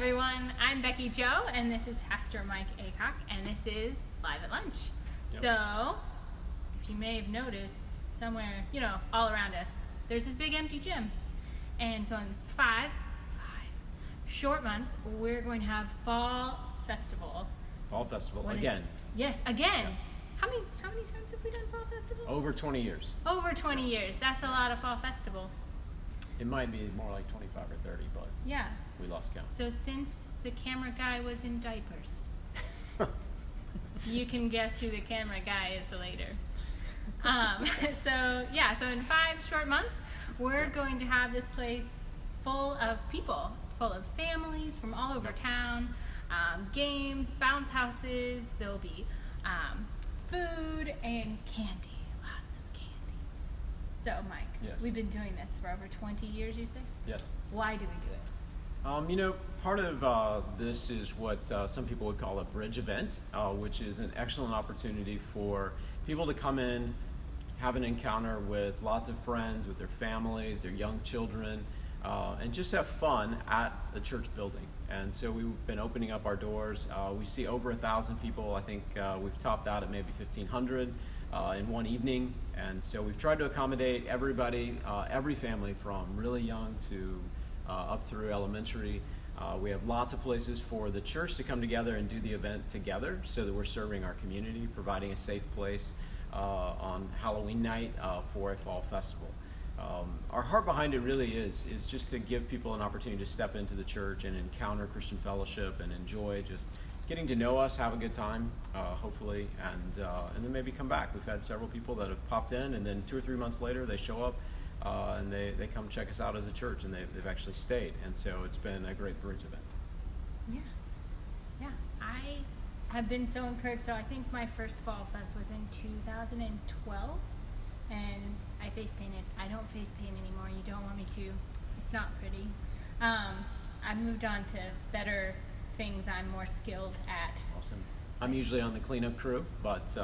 everyone, I'm Becky Joe, and this is Pastor Mike Aycock, and this is Live at Lunch. Yep. So, if you may have noticed, somewhere, all around us, there's this big empty gym. And so in five short months, we're going to have Fall Festival. Fall Festival, again. Yes, again. Yes. How many times have we done Fall Festival? Over 20 years. Over 20 years. That's a lot of Fall Festival. It might be more like 25 or 30, but yeah, we lost count. So since the camera guy was in diapers, you can guess who the camera guy is later. So in 5 short months, we're going to have this place full of people, full of families from all over town, games, bounce houses. There'll be food and candy. So, Mike, yes. We've been doing this for over 20 years, you say? Yes. Why do we do it? Part of this is what some people would call a bridge event, which is an excellent opportunity for people to come in, have an encounter with lots of friends, with their families, their young children, and just have fun at the church building. And so we've been opening up our doors. We see over 1,000 people. I think we've topped out at maybe 1,500 in one evening. And so we've tried to accommodate everybody, every family from really young to up through elementary. We have lots of places for the church to come together and do the event together so that we're serving our community, providing a safe place on Halloween night for a fall festival. Our heart behind it really is just to give people an opportunity to step into the church and encounter Christian fellowship and enjoy just getting to know us, have a good time, hopefully, and then maybe come back. We've had several people that have popped in, and then 2 or 3 months later they show up and they come check us out as a church, and they've actually stayed, and so it's been a great bridge event. Yeah, I have been so encouraged. So I think my first Fall Fest was in 2012, and I face painted. I don't face paint anymore. You don't want me to. It's not pretty. I've moved on to better things I'm more skilled at. Awesome. I'm usually on the cleanup crew, but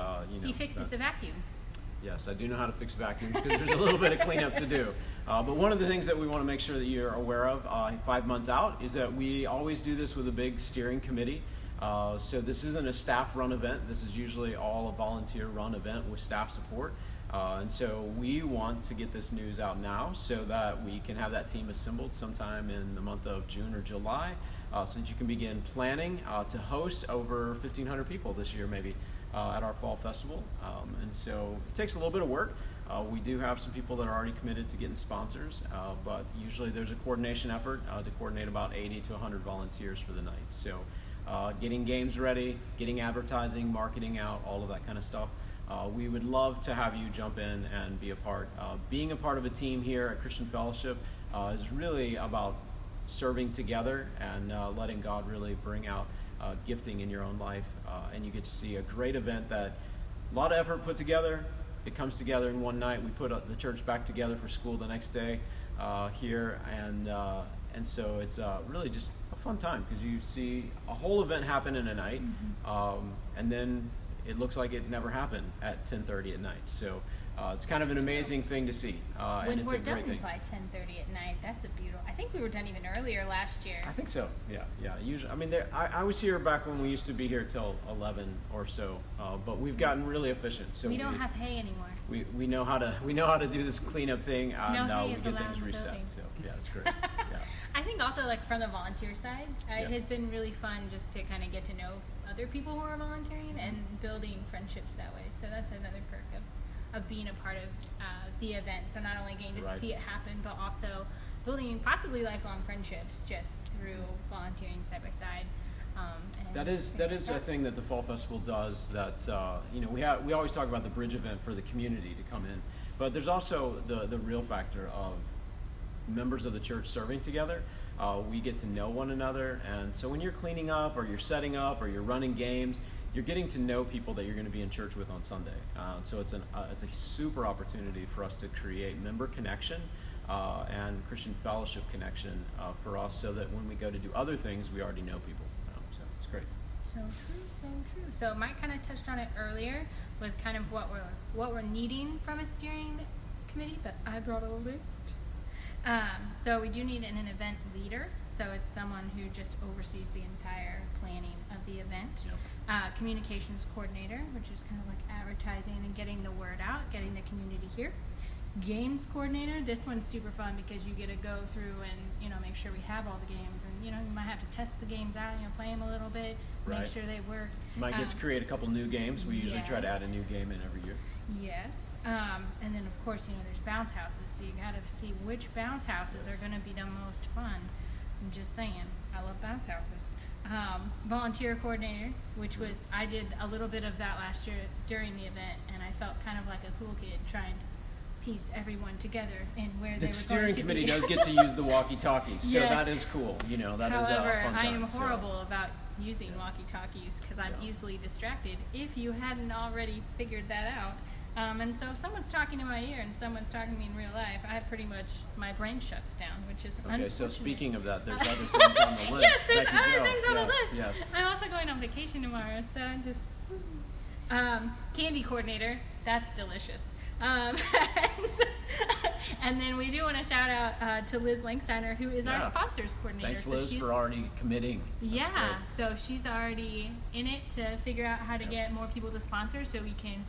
he fixes the vacuums. Yes, I do know how to fix vacuums because there's a little bit of cleanup to do. But one of the things that we want to make sure that you're aware of 5 months out is that we always do this with a big steering committee. So this isn't a staff-run event. This is usually all a volunteer-run event with staff support. And so we want to get this news out now so that we can have that team assembled sometime in the month of June or July so that you can begin planning to host over 1,500 people this year maybe at our Fall Festival. And so it takes a little bit of work. We do have some people that are already committed to getting sponsors, but usually there's a coordination effort to coordinate about 80 to 100 volunteers for the night. So getting games ready, getting advertising, marketing out, all of that kind of stuff. We would love to have you jump in and be a part. Being a part of a team here at Christian Fellowship is really about serving together and letting God really bring out gifting in your own life. And you get to see a great event that a lot of effort put together. It comes together in one night. We put the church back together for school the next day here. And so it's really just a fun time because you see a whole event happen in a night. And then it looks like it never happened at 10:30 at night. So it's kind of an amazing thing to see. When and it's we're a great done thing. by 10:30 at night, that's a beautiful. I think we were done even earlier last year. I think so. Yeah. Usually, I mean, I was here back when we used to be here till 11 or so. But we've gotten really efficient. So we don't have hay anymore. We know how to do this cleanup thing, and we get things reset. So yeah, it's great. Yeah. I think also like from the volunteer side, Yes. it has been really fun just to kind of get to know other people who are volunteering and building friendships that way. So that's another perk of being a part of the event. So not only getting to see it happen, but also building possibly lifelong friendships just through volunteering side by side. That is a thing that the Fall Festival does. That we always talk about the bridge event for the community to come in, but there's also the real factor of members of the church serving together. We get to know one another, and so when you're cleaning up or you're setting up or you're running games, you're getting to know people that you're going to be in church with on Sunday. So it's a super opportunity for us to create member connection and Christian fellowship connection for us, so that when we go to do other things, we already know people. So it's great. So true. So Mike kind of touched on it earlier with kind of what we're needing from a steering committee, but I brought a list. So we do need an event leader. So so it's someone who just oversees the entire planning of the event. Yep. Communications coordinator, which is kind of like advertising and getting the word out, getting the community here. Games coordinator, this one's super fun because you get to go through and, you know, make sure we have all the games, and, you know, you might have to test the games out, you know, play them a little bit, Right. make sure they work. You might get to create a couple new games. We usually try to Yes. add a new game in every year. Yes, and then of course, you know, there's bounce houses, so you gotta see which bounce houses Yes. are gonna be the most fun. I'm just saying, I love bounce houses. Volunteer coordinator, which was, I did a little bit of that last year during the event, and I felt kind of like a cool kid trying to piece everyone together in where they The were steering going to committee be. does get to use the walkie-talkies, so Yes. that is cool. You know, that is However, a fun I time. am so- horrible about using walkie-talkies because I'm Yeah. easily distracted. If you hadn't already figured that out, and so if someone's talking to my ear and someone's talking to me in real life, I pretty much, my brain shuts down, which is Okay, so unfortunate. speaking of that, there's other things on the list. Yes, there's Becky other Jo. things on the Yes, list. Yes. I'm also going on vacation tomorrow, so I'm just candy coordinator. That's delicious. And, and then we do want to shout out to Liz Langsteiner, who is our Yeah. sponsors coordinator. Thanks, So Liz, she's- for already committing. That's yeah, great. so she's already in it to figure out how to Yep. get more people to sponsor, so we can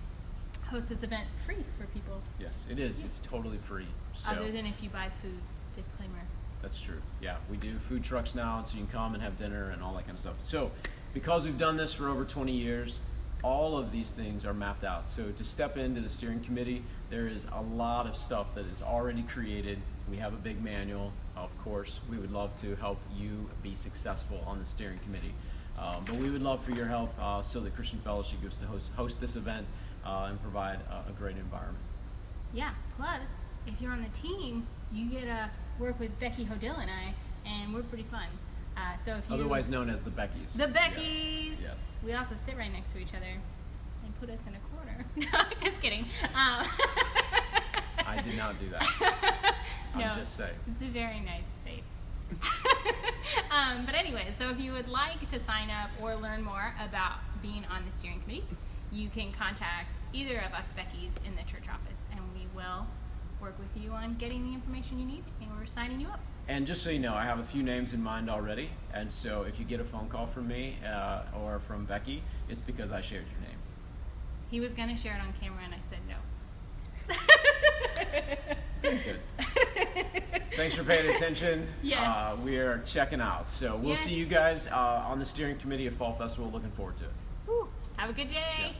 host this event free for people. Yes, it is. Yes. It's totally free. So Other than if you buy food. Disclaimer. that's true. Yeah, we do food trucks now, so you can come and have dinner and all that kind of stuff. So because we've done this for over 20 years, all of these things are mapped out. So to step into the steering committee, there is a lot of stuff that is already created. We have a big manual. Of course, we would love to help you be successful on the steering committee. But we would love for your help so that Christian Fellowship gets to host this event and provide a great environment. Yeah, plus, if you're on the team, you get to work with Becky Hodell and I, and we're pretty fun. So if you, Otherwise known as the Beckys. the Beckys. Yes. We also sit right next to each other and put us in a corner. No, just kidding. I did not do that. No, I'm just saying. It's a very nice space. But anyway, so if you would like to sign up or learn more about being on the steering committee, you can contact either of us Beckys in the church office, and we will work with you on getting the information you need, and we're signing you up. And just so you know, I have a few names in mind already. And so if you get a phone call from me or from Becky, it's because I shared your name. He was going to share it on camera, and I said no. Good. Thanks for paying attention. Yes. We are checking out. So we'll see Yes. you guys on the steering committee of Fall Festival. Looking forward to it. Whew. Have a good day. Yeah.